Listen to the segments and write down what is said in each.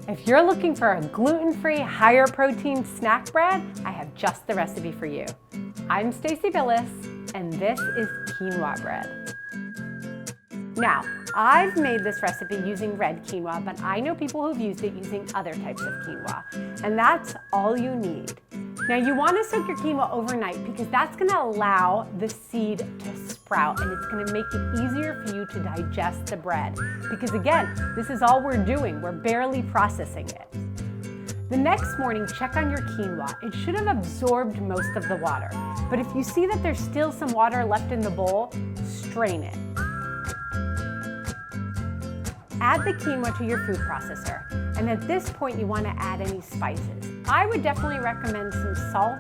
If you're looking for a gluten-free, higher protein snack bread, I have just the recipe for you. I'm Stacy Billis, and this is quinoa bread. Now, I've made this recipe using red quinoa, but I know people who've used it using other types of quinoa, and that's all you need. Now, you want to soak your quinoa overnight because that's going to allow the seed to sprout, and it's going to make it easier for you to digest the bread. Because again, this is all we're doing. We're barely processing it. The next morning, check on your quinoa. It should have absorbed most of the water, but if you see that there's still some water left in the bowl, strain it. Add the quinoa to your food processor, and at this point you want to add any spices. I would definitely recommend some salt.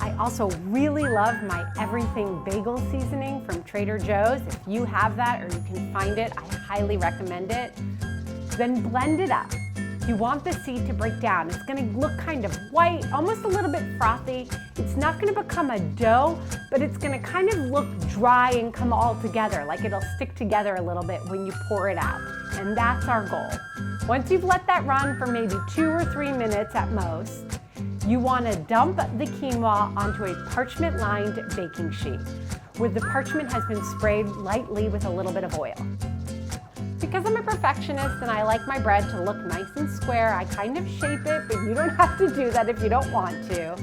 I also really love my everything bagel seasoning from Trader Joe's. If you have that or you can find it, I highly recommend it. Then blend it up. You want the seed to break down. It's going to look kind of white, almost a little bit frothy. It's not going to become a dough, but it's going to kind of look dry and come all together, like it'll stick together a little bit when you pour it out. And that's our goal. Once you've let that run for maybe 2 or 3 minutes at most, you want to dump the quinoa onto a parchment-lined baking sheet, where the parchment has been sprayed lightly with a little bit of oil. Because I'm a perfectionist and I like my bread to look nice and square, I kind of shape it, but you don't have to do that if you don't want to.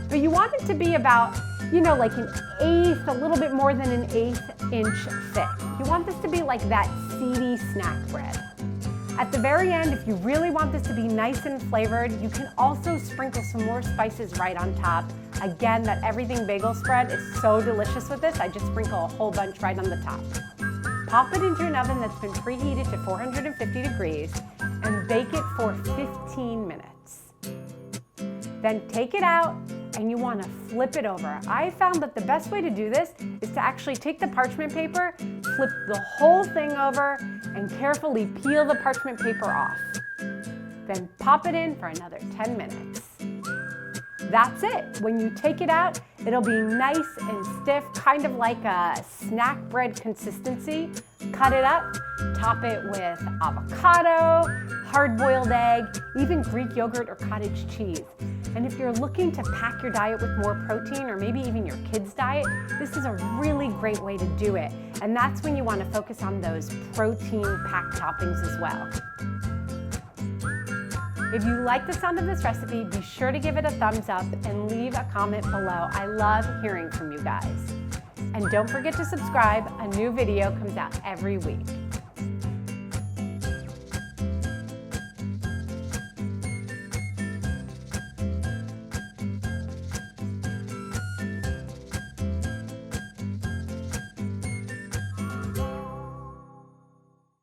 But you want it to be about, like an eighth, a little bit more than an 1/8 inch thick. You want this to be like that seedy snack bread. At the very end, if you really want this to be nice and flavored, you can also sprinkle some more spices right on top. Again, that everything bagel spread is so delicious with this. I just sprinkle a whole bunch right on the top. Pop it into an oven that's been preheated to 450 degrees and bake it for 15 minutes. Then take it out and you want to flip it over. I found that the best way to do this is to actually take the parchment paper, flip the whole thing over, and carefully peel the parchment paper off. Then pop it in for another 10 minutes. That's it. When you take it out, it'll be nice and stiff, kind of like a snack bread consistency. Cut it up, top it with avocado, hard-boiled egg, even Greek yogurt or cottage cheese. And if you're looking to pack your diet with more protein, or maybe even your kids' diet, this is a really great way to do it. And that's when you want to focus on those protein-packed toppings as well. If you like the sound of this recipe, be sure to give it a thumbs up and leave a comment below. I love hearing from you guys. And don't forget to subscribe. A new video comes out every week.